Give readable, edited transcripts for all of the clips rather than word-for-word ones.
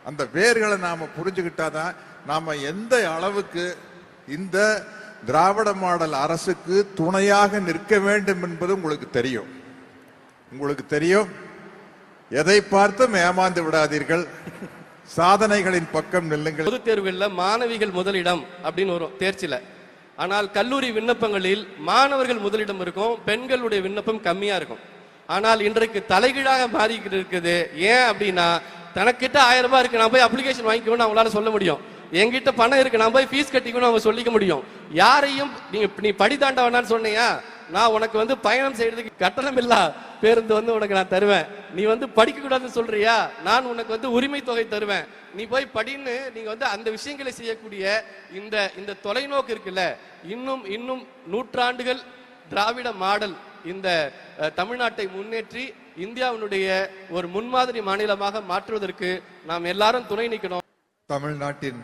அந்த வேர்களை நாம புரிஞ்சுக்கிட்டாதான் நாம எந்த அளவுக்கு இந்த திராவிட மாடல் அரசுக்கு துணையாக நிற்க வேண்டும் என்பது உங்களுக்கு தெரியும். உங்களுக்கு தெரியும். எதை பார்த்தும் ஏமாந்து விடாதீர்கள். சாதனைகளின் பக்கம் நில்லுங்கள். பொதுத் தேர்வுகளில் மாணவிகள் முதலிடம் அப்படின்னு வரும் தேர்ச்சியில. ஆனால் கல்லூரி விண்ணப்பங்களில் மாணவர்கள் முதலிடம் இருக்கும், பெண்களுடைய விண்ணப்பம் கம்மியா இருக்கும். ஆனால் இன்றைக்கு தலைகீழாக மாறிக்கிட்டு இருக்குது. ஏன் அப்படின்னா, தனக்கிட்ட 1000 ரூபாய் இருக்கு, நான் போய் அப்ளிகேஷன் வாங்கிக்கணும்னு அவங்களால சொல்ல முடியும். என்கிட்ட பணம் இருக்கு, நான் போய் ஃபீஸ் கட்டிக்கணும்னு அவங்க சொல்லிக்க முடியும். யாரையும் நீ படி தாண்ட வேணான்னு சொன்னியா, நான் உனக்கு பயணம் செய்யறதுக்கு கட்டணம் இல்ல பேருந்து உனக்கு நான் தருவேன். நீ படிக்க கூடாதுன்னு சொல்றியா, நான் உனக்கு உரிமை தொகை தருவேன், நீ போய் படின்னு நீங்க அந்த விஷயங்களை செய்யக்கூடிய இந்த தொலைநோக்கு இருக்குல்ல, இன்னும் நூற்றாண்டுகள் திராவிட மாடல் இந்த தமிழ்நாட்டை முன்னேற்றி இந்தியாவினுடைய ஒரு முன்மாதிரி மாநிலமாக மாற்றுவதற்கு நாம் எல்லாரும் துணை நிற்கணும். தமிழ்நாட்டின்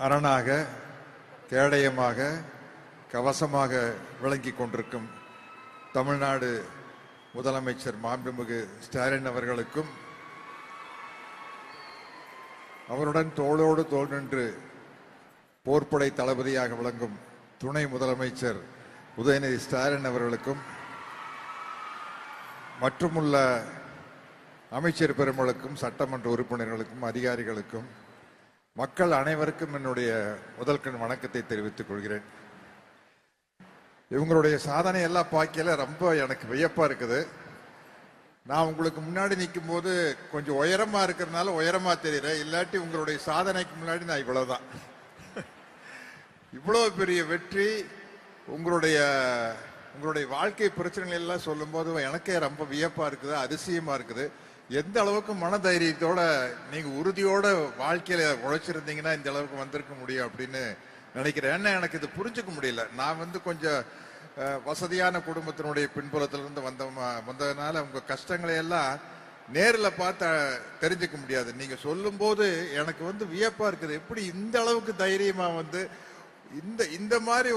அரணாக, கேடயமாக, கவசமாக விளங்கி கொண்டிருக்கும் தமிழ்நாடு முதலமைச்சர் மாண்புமிகு ஸ்டாலின் அவர்களுக்கும், அவருடன் தோளோடு தோள் நின்று போர்ப்படை தளபதியாக விளங்கும் துணை முதலமைச்சர் உதயநிதி ஸ்டாலின் அவர்களுக்கும், மற்றுமுள்ள அமைச்சர் பெருமளுக்கும், சட்டமன்ற உறுப்பினர்களுக்கும், அதிகாரிகளுக்கும், மக்கள் அனைவருக்கும் என்னுடைய முதல்கண் வணக்கத்தை தெரிவித்துக் கொள்கிறேன். இவங்களுடைய சாதனை எல்லாம் பார்க்கல ரொம்ப எனக்கு வியப்பா இருக்குது. நான் உங்களுக்கு முன்னாடி நிற்கும் போது கொஞ்சம் உயரமா இருக்கிறதுனால உயரமா தெரியுறேன். இல்லாட்டி உங்களுடைய சாதனைக்கு முன்னாடி நான் இவ்வளவுதான். இவ்வளவு பெரிய வெற்றி, உங்களுடைய வாழ்க்கை பிரச்சனைகள் எல்லாம் சொல்லும் போது எனக்கே ரொம்ப வியப்பா இருக்குது, அதிசயமா இருக்குது. எந்த அளவுக்கு மனதைரியத்தோட நீங்க உறுதியோட வாழ்க்கையில உழைச்சிருந்தீங்கன்னா இந்த அளவுக்கு வந்திருக்க முடியும் அப்படின்னு நினைக்கிறேன். ஏன்னா எனக்கு இது புரிஞ்சுக்க முடியல. நான் கொஞ்சம் வசதியான குடும்பத்தினுடைய பின்புலத்திலிருந்து வந்ததுனால உங்க கஷ்டங்களை எல்லாம் நேரில் பார்த்து தெரிஞ்சுக்க முடியாது. நீங்க சொல்லும் போது எனக்கு வியப்பா இருக்குது. எப்படி இந்த அளவுக்கு தைரியமா இந்த மாதிரி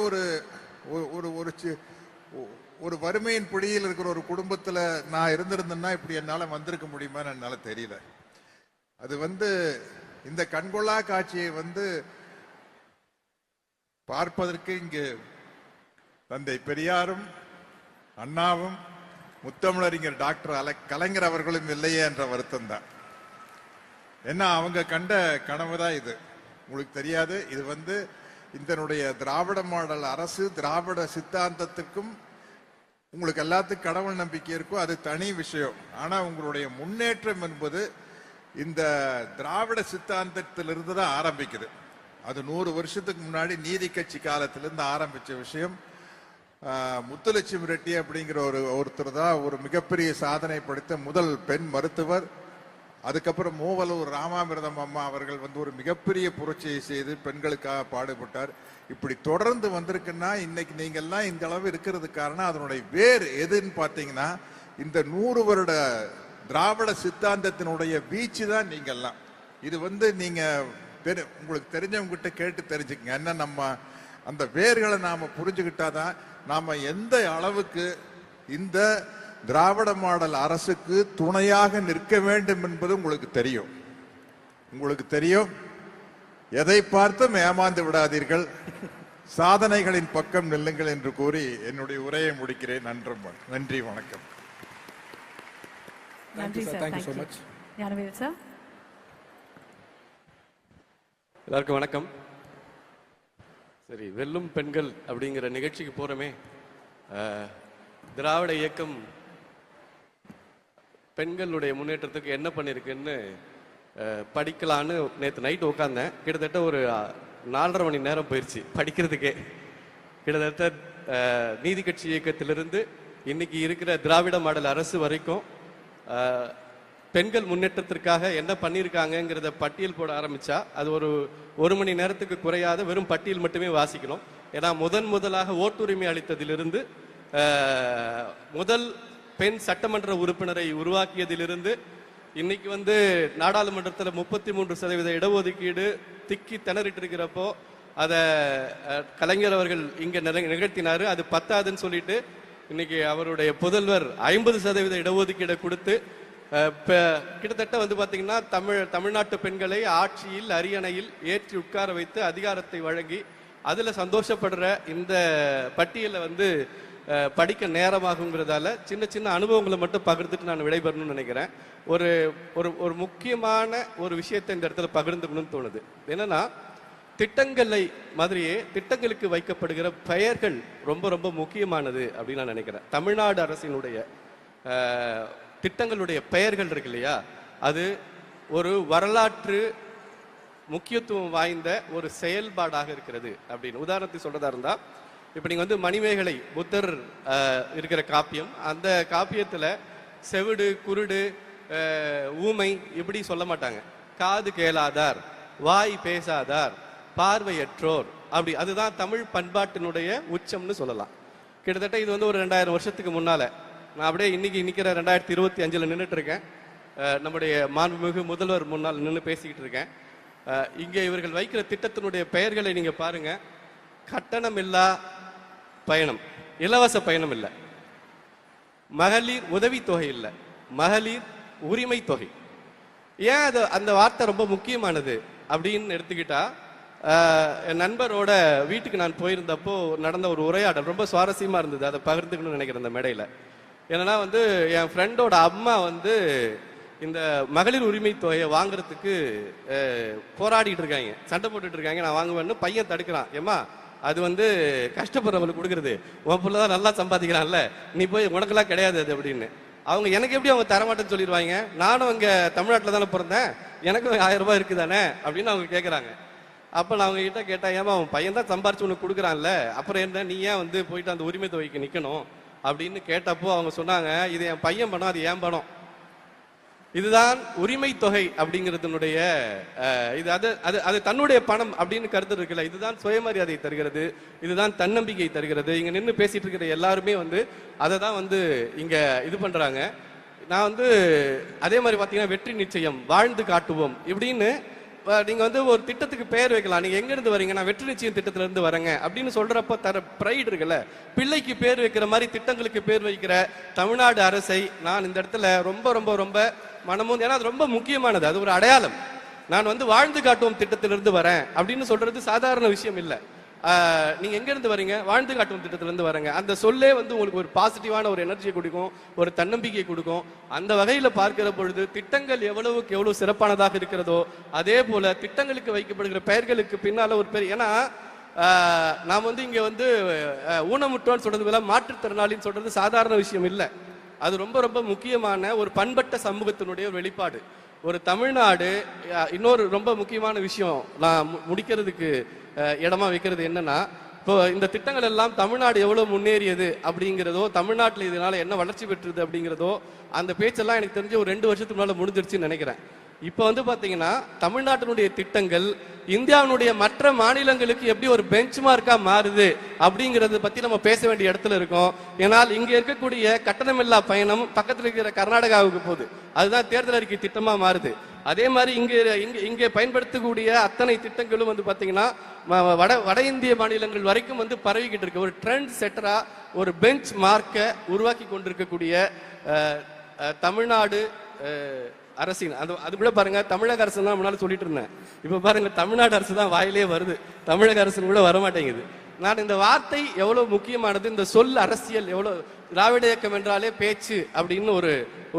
ஒரு வறுமையின் பிடியில் இருக்கிற ஒரு குடும்பத்துல நான் இருந்திருந்தேன்னா இப்படி என்னால வந்திருக்க முடியுமான்னு என்னால தெரியல. அது இந்த கண்கொள்ளா காட்சியை பார்ப்பதற்கு இங்கு தந்தை பெரியாரும், அண்ணாவும், முத்தமிழறிஞர் டாக்டர் கலைஞர் அவர்களும் இல்லையே என்ற வருத்தம் தான். ஏன்னா அவங்க கண்ட கனவுதான் இது. உங்களுக்கு தெரியாது, இது இதனுடைய திராவிட மாடல் அரசு, திராவிட சித்தாந்தத்துக்கும் உங்களுக்கு எல்லாத்துக்கும் கடவுள் நம்பிக்கை இருக்கும், அது தனி விஷயம். ஆனா உங்களுடைய முன்னேற்றம் என்பது இந்த திராவிட சித்தாந்தத்திலிருந்து தான் ஆரம்பிக்குது. அது 100 வருஷத்துக்கு முன்னாடி நீதி கட்சி காலத்திலிருந்து ஆரம்பிச்ச விஷயம். முத்துலட்சுமி ரெட்டி அப்படிங்கிற ஒருத்தர் தான் ஒரு மிகப்பெரிய சாதனை படைத்த முதல் பெண் மருத்துவர். அதுக்கப்புறம் மூவலூர் ராமாமிர்தம் அம்மா அவர்கள் ஒரு மிகப்பெரிய புரட்சியை செய்து பெண்களுக்காக பாடுபட்டார். இப்படி தொடர்ந்து வந்திருக்குன்னா இன்னைக்கு நீங்கள்லாம் இந்த அளவு இருக்கிறது காரணம் அதனுடைய வேர் எதுன்னு பார்த்தீங்கன்னா இந்த 100 வருட திராவிட சித்தாந்தத்தினுடைய வீச்சு தான் நீங்கள்லாம். இது நீங்க உங்களுக்கு தெரிஞ்சவங்க கிட்ட கேட்டு தெரிஞ்சுக்கங்க. என்ன நம்ம அந்த வேர்களை நாம புரிஞ்சுக்கிட்டாதான் நாம எந்த அளவுக்கு இந்த திராவிட மாடல் அரசுக்கு துணையாக நிற்க வேண்டும் என்பது உங்களுக்கு தெரியும். உங்களுக்கு தெரியும். எதை பார்த்தும் ஏமாந்து விடாதீர்கள். சாதனைகளின் பக்கம் நில்லுங்கள் என்று கூறி என்னுடைய உரையை முடிக்கிறேன். நன்றி, வணக்கம். நன்றி sir. Thank you so much. Gnanavel sir. எல்லாருக்கும் வணக்கம். சரி, வெல்லும் பெண்கள் அப்படிங்கிற நிகழ்ச்சிக்கு போறோமே. திராவிட இயக்கம் பெண்களுடைய முன்னேற்றத்துக்கு என்ன பண்ணிருக்குன்னு படிக்கலான்னு நேற்று நைட்டு உட்காந்தேன். கிட்டத்தட்ட ஒரு 4.5 மணி நேரம் போயிடுச்சு படிக்கிறதுக்கே. கிட்டத்தட்ட நீதி கட்சி இயக்கத்திலிருந்து இன்னைக்கு இருக்கிற திராவிட மாடல் அரசு வரைக்கும் பெண்கள் முன்னேற்றத்திற்காக என்ன பண்ணியிருக்காங்கிறத பட்டியல் போட ஆரம்பிச்சா அது ஒரு மணி நேரத்துக்கு குறையாத வெறும் பட்டியல் மட்டுமே வாசிக்கணும். ஏன்னா முதலாக ஓட்டுரிமை அளித்ததிலிருந்து, முதல் பெண் சட்டமன்ற உறுப்பினரை உருவாக்கியதிலிருந்து, இன்னைக்கு நாடாளுமன்றத்தில் 33% இடஒதுக்கீடு திக்கி திணறிட்டு இருக்கிறப்போ அதை கலைஞர் அவர்கள் இங்க நிகழ்த்தினாரு. அது பத்தாதுன்னு சொல்லிட்டு இன்னைக்கு அவருடைய புதல்வர் 50% இடஒதுக்கீடை கொடுத்து கிட்டத்தட்ட வந்து பாத்தீங்கன்னா தமிழ்நாட்டு பெண்களை ஆட்சியில் அரியணையில் ஏற்றி உட்கார வைத்து அதிகாரத்தை வழங்கி அதுல சந்தோஷப்படுற இந்த பட்டியலை வந்து படிக்க நேரமாகுங்கிறதால சின்ன சின்ன அனுபவங்களை மட்டும் பகிர்ந்துட்டு நான் விடைபெறணும்னு நினைக்கிறேன். ஒரு ஒரு ஒரு முக்கியமான ஒரு விஷயத்தை இந்த இடத்துல பகிர்ந்துக்கணும்னு தோணுது. என்னன்னா, திட்டங்களை மாதிரியே திட்டங்களுக்கு வைக்கப்படுகிற பெயர்கள் ரொம்ப ரொம்ப முக்கியமானது அப்படின்னு நான் நினைக்கிறேன். தமிழ்நாடு அரசினுடைய திட்டங்களுடைய பெயர்கள் இருக்கு இல்லையா, அது ஒரு வரலாற்று முக்கியத்துவம் வாய்ந்த ஒரு செயல்பாடாக இருக்கிறது அப்படின்னு. உதாரணத்துக்கு சொல்றதா இருந்தா, இப்ப நீங்க வந்து மணிமேகலை புத்தர் இருக்கிற காப்பியம், அந்த காப்பியத்துல செவிடு, குருடு, ஊமை இப்படி சொல்ல மாட்டாங்க. காது கேளாதார், வாய் பேசாதார், பார்வையற்றோர், அப்படி. அதுதான் தமிழ் பண்பாட்டினுடைய உச்சம்னு சொல்லலாம். கிட்டத்தட்ட இது வந்து ஒரு 2000 வருஷத்துக்கு முன்னால. நான் அப்படியே இன்னைக்கு நிக்கிற 2025 நின்றுட்டு இருக்கேன். நம்முடைய மாண்புமிகு முதல்வர் முன்னால் நின்று பேசிக்கிட்டு இருக்கேன். இங்கே இவர்கள் வைக்கிற திட்டத்தினுடைய பெயர்களை நீங்க பாருங்க. கட்டணமில்லா பயணம், இலவச பயணம் இல்லை. மகளிர் உதவித்தொகை இல்லை, மகளிர் உரிமை தொகை. ஏன் அது அந்த வார்த்தை ரொம்ப முக்கியமானது அப்படின்னு எடுத்துக்கிட்டா, என் நண்பரோட வீட்டுக்கு நான் போயிருந்தப்போ நடந்த ஒரு உரையாடல் ரொம்ப சுவாரஸ்யமா இருந்தது. அதை பகிர்ந்துக்கணும்னு நினைக்கிறேன் இந்த மேடையில. என்னன்னா வந்து, என் ஃப்ரெண்டோட அம்மா வந்து இந்த மகளிர் உரிமை தொகையை வாங்குறதுக்கு போராடிட்டு இருக்காங்க, சண்டை போட்டுட்டு இருக்காங்க. நான் வாங்குவேன்னு பையன் தடுக்கிறான். ஏமா, அது வந்து கஷ்டப்படுறவங்களுக்கு கொடுக்குறது, உன் பிள்ளை தான் நல்லா சம்பாதிக்கிறான்ல, நீ போய் உனக்கெல்லாம் கிடையாது அது அப்படின்னு. அவங்க எனக்கு எப்படி அவங்க தரமாட்டேன்னு சொல்லிடுவாங்க? நானும் இங்கே தமிழ்நாட்டில் தானே பிறந்தேன், எனக்கும் 1000 ரூபாய் இருக்குதானே அப்படின்னு அவங்க கேட்குறாங்க. அப்போ நான் அவங்க கிட்ட கேட்டேன், ஏமா அவன் பையன் தான் சம்பாரிச்சு உனக்கு கொடுக்குறான்ல, அப்புறம் என்ன நீ ஏன் வந்து போயிட்டு அந்த உரிமை தொகைக்கு நிற்கணும் அப்படின்னு கேட்டப்போ அவங்க சொன்னாங்க, இது என் பையன் பணம், அது ஏன் பணம். இதுதான் உரிமை தொகை அப்படிங்கிறதுனுடைய இது. அது அது அது தன்னுடைய பணம் அப்படின்னு கருத்து இருக்குல்ல, இதுதான் சுயமரியாதை தருகிறது, இதுதான் தன்னம்பிக்கை தருகிறது. இங்க நின்று பேசிட்டு இருக்கிற எல்லாருமே வந்து அதை தான் வந்து இங்க இது பண்றாங்க. நான் வந்து அதே மாதிரி பாத்தீங்கன்னா, வெற்றி நிச்சயம், வாழ்ந்து காட்டுவோம் இப்படின்னு நீங்க வந்து ஒரு திட்டத்துக்கு பெயர் வைக்கலாம். நீங்க எங்க இருந்து வரீங்க? நான் வெற்றி நிச்சயம் திட்டத்துல இருந்து வரேங்க அப்படின்னு சொல்றப்ப தர பிரைட் இருக்குல்ல. பிள்ளைக்கு பேர் வைக்கிற மாதிரி திட்டங்களுக்கு பேர் வைக்கிற தமிழ்நாடு அரசை நான் இந்த இடத்துல ரொம்ப ரொம்ப ரொம்ப மனமும், ஏன்னா அது ரொம்ப முக்கியமானது, அது ஒரு அடையாளம். நான் வந்து வாழ்ந்து காட்டுவோம் திட்டத்திலிருந்து வரேன் அப்படின்னு சொல்றது சாதாரண விஷயம் இல்லை. நீங்க எங்க இருந்து வரீங்க? வாழ்ந்து காட்டும் திட்டத்திலிருந்து வரங்க. அந்த சொல்லே வந்து உங்களுக்கு ஒரு பாசிட்டிவான ஒரு எனர்ஜியை கொடுக்கும், ஒரு தன்னம்பிக்கை கொடுக்கும். அந்த வகையில பார்க்கிற பொழுது திட்டங்கள் எவ்வளவுக்கு எவ்வளவு சிறப்பானதாக இருக்கிறதோ, அதே போல திட்டங்களுக்கு வைக்கப்படுகிற பெயர்களுக்கு பின்னால ஒரு பேர். ஏன்னா நாம் வந்து இங்க வந்து ஊனமுற்றோன்னு சொல்றது போல மாற்றுத்திறனாளின்னு சொல்றது சாதாரண விஷயம் இல்லை. அது ரொம்ப ரொம்ப முக்கியமான ஒரு பண்பட்ட சமூகத்தினுடைய ஒரு வெளிப்பாடு. ஒரு தமிழ்நாடு இன்னொரு ரொம்ப முக்கியமான விஷயம் நான் முடிக்கிறதுக்கு இடமா வைக்கிறது என்னன்னா, இப்போ இந்த திட்டங்கள் எல்லாம் தமிழ்நாடு எவ்வளவு முன்னேறியது அப்படிங்கிறதோ, தமிழ்நாட்டில் இதனால என்ன வளர்ச்சி பெற்றது அப்படிங்கிறதோ, அந்த பேச்செல்லாம் எனக்கு தெரிஞ்சு ஒரு 2 வருஷத்துக்கு முன்னால முடிஞ்சிருச்சுன்னு நினைக்கிறேன். இப்போ வந்து பாத்தீங்கன்னா, தமிழ்நாட்டினுடைய திட்டங்கள் இந்தியாவினுடைய மற்ற மாநிலங்களுக்கு எப்படி ஒரு பெஞ்ச் மார்க்கா மாறுது அப்படிங்கறத பத்தி நம்ம பேச வேண்டிய இடத்துல இருக்கோம். ஏன்னால் இங்க இருக்கக்கூடிய கட்டணமில்லா பயணம் பக்கத்துல இருக்கிற கர்நாடகாவுக்கு போகுது, அதுதான் தேர்தல் அறிக்கை திட்டமா மாறுது. அதே மாதிரி இங்கே பயன்படுத்தக்கூடிய அத்தனை திட்டங்களும் வந்து பாத்தீங்கன்னா வட இந்திய மாநிலங்கள் வரைக்கும் வந்து பரவிக்கிட்டு இருக்கு. ஒரு ட்ரெண்ட் செட்டரா ஒரு பெஞ்ச் மார்க்கை உருவாக்கி கொண்டிருக்கக்கூடிய தமிழ்நாடு அரசின் அது கூட பாருங்க, தமிழக அரசு தான் முன்னாடி சொல்லிட்டு இருந்தேன், இப்ப பாருங்க தமிழ்நாடு அரசு தான் வாயிலே வருது, தமிழக அரசு கூட வரமாட்டேங்குது. நான் இந்த வார்த்தை எவ்வளவு முக்கியமானது, இந்த சொல் அரசியல் எவ்வளவு. திராவிட இயக்கம் என்றாலே பேச்சு அப்படின்னு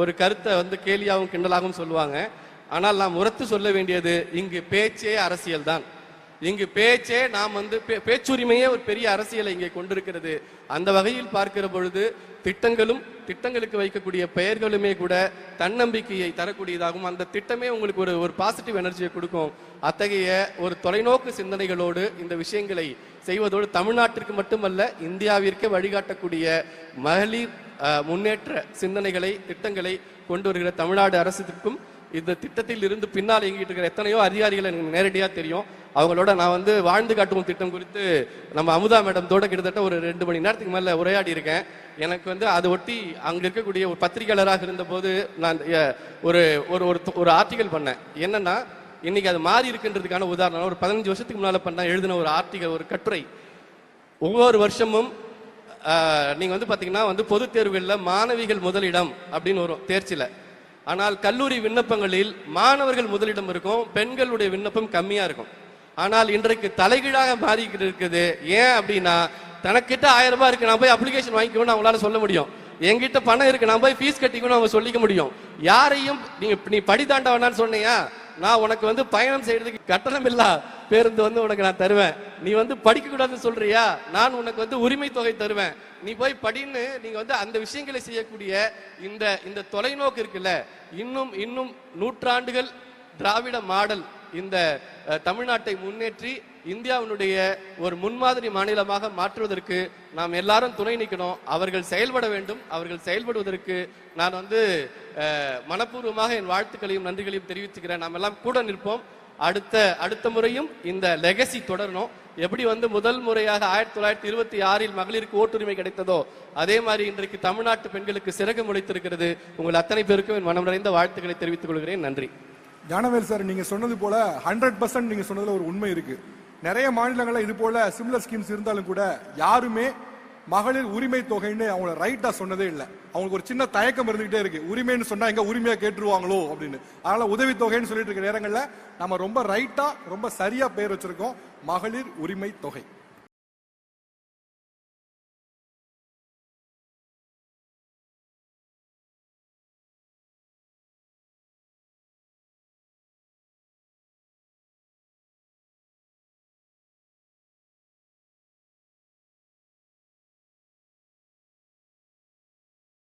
ஒரு கருத்தை வந்து கேலியாகவும் கிண்டலாகவும் சொல்லுவாங்க. ஆனால் நாம் உரத்து சொல்ல வேண்டியது, இங்கு பேச்சே அரசியல் தான். இங்கு பேச்சே நாம் வந்து பேச்சுரிமையே ஒரு பெரிய அரசியலை இங்கே கொண்டிருக்கிறது. அந்த வகையில் பார்க்கிற பொழுது திட்டங்களும் திட்டங்களுக்கு வைக்கக்கூடிய பெயர்களுமே கூட தன்னம்பிக்கையை தரக்கூடியதாகும். அந்த திட்டமே உங்களுக்கு ஒரு பாசிட்டிவ் எனர்ஜியை கொடுக்கும். அத்தகைய ஒரு தொலைநோக்கு சிந்தனைகளோடு இந்த விஷயங்களை செய்வதோடு தமிழ்நாட்டிற்கு மட்டுமல்ல இந்தியாவிற்கே வழிகாட்டக்கூடிய மகளிர் முன்னேற்ற சிந்தனைகளை திட்டங்களை கொண்டு வருகிற தமிழ்நாடு அரசுக்கும் இந்த திட்டத்தில் இருந்து பின்னால் இயங்கிட்டு இருக்கிற எத்தனையோ அதிகாரிகள் எனக்கு நேரடியாக தெரியும். அவங்களோட நான் வந்து வாழ்ந்து காட்டுவோம் திட்டம் குறித்து நம்ம அமுதா மேடத்தோட கிட்டத்தட்ட ஒரு 2 மணி நேரத்துக்கு மேல உரையாடி இருக்கேன். எனக்கு வந்து அதை ஒட்டி அங்க இருக்கக்கூடிய ஒரு பத்திரிகையாளராக இருந்த போது நான் ஒரு ஆர்டிகல் பண்ணேன். என்னன்னா, இன்னைக்கு அது மாறி இருக்குன்றதுக்கான உதாரணம் ஒரு 15 வருஷத்துக்கு முன்னால பண்ண எழுதின ஒரு ஆர்டிகல், ஒரு கட்டுரை. ஒவ்வொரு வருஷமும் நீங்க வந்து பாத்தீங்கன்னா வந்து பொது தேர்வுகளில் மாணவிகள் முதலிடம் அப்படின்னு வரும் தேர்ச்சியில. ஆனால் கல்லூரி விண்ணப்பங்களில் மாணவர்கள் முதலிடம் இருக்கும், பெண்களுடைய விண்ணப்பம் கம்மியா இருக்கும். ஆனால் இன்றைக்கு தலைகீழாக மாறிக்கிட்டு இருக்குது. ஏன் அப்படின்னா, தனக்கிட்ட 1000 ரூபாய் இருக்கு, நான் போய் அப்ளிகேஷன் வாங்கிக்கணும்னு அவங்களால சொல்ல முடியும். என்கிட்ட பணம் இருக்கு, நான் போய் ஃபீஸ் கட்டிக்கணும்னு அவங்க சொல்லிக்க முடியும். யாரையும் நீ படி தாண்ட வேணான்னு சொன்னியா, நான் உனக்கு பயணம் செய்யறதுக்கு கட்டணம் இல்ல பேருந்து உனக்கு நான் தருவேன். நீ படிக்க கூடாதுன்னு சொல்றியா, நான் உனக்கு உரிமை தொகை தருவேன், நீ போய் படின்னு நீங்க அந்த விஷயங்களை செய்யக்கூடிய இந்த தொலைநோக்கு இருக்குல்ல, இன்னும் இன்னும் நூற்றாண்டுகள் திராவிட மாடல் இந்த தமிழ்நாட்டை முன்னேற்றி இந்தியாவினுடைய ஒரு முன்மாதிரி மாநிலமாக மாற்றுவதற்கு நாம் எல்லாரும் துணை நிற்கணும். அவர்கள் செயல்பட வேண்டும். அவர்கள் செயல்படுவதற்கு நான் மனப்பூர்வமாக என் வாழ்த்துக்களையும் நன்றிகளையும் தெரிவிச்சுக்கிறேன். நாம் எல்லாம் கூட நிற்போம். அடுத்த முறையும் இந்த லெகசி தொடரணும். எப்படி முதல் முறையாக 1926 மகளிருக்கு ஓட்டுரிமை கிடைத்ததோ அதே மாதிரி இன்றைக்கு தமிழ்நாட்டு பெண்களுக்கு சிறகு முளைத்திருக்கிறது. உங்கள் அத்தனை பேருக்கும் என் மனம் நிறைந்த வாழ்த்துக்களை தெரிவித்துக் கொள்கிறேன். நன்றி. ஞானவேல் சார், நீங்க சொன்னது போல 100% நீங்க சொன்னதுல ஒரு உண்மை இருக்கு. நிறைய மாநிலங்கள்ல இது போல சிமிலர் ஸ்கீம்ஸ் இருந்தாலும் கூட யாருமே மகளிர் உரிமை தொகைன்னு அவங்கள ரைட்டா சொன்னதே இல்லை. அவங்களுக்கு ஒரு சின்ன தயக்கம் இருந்துகிட்டே இருக்கு. உரிமைன்னு சொன்னா எங்க உரிமையா கேட்டுருவாங்களோ அப்படின்னு. அதனால உதவி தொகைன்னு சொல்லிட்டு இருக்க நேரங்கள்ல நம்ம ரொம்ப ரைட்டா ரொம்ப சரியா பேர் வச்சிருக்கோம், மகளிர் உரிமை தொகை.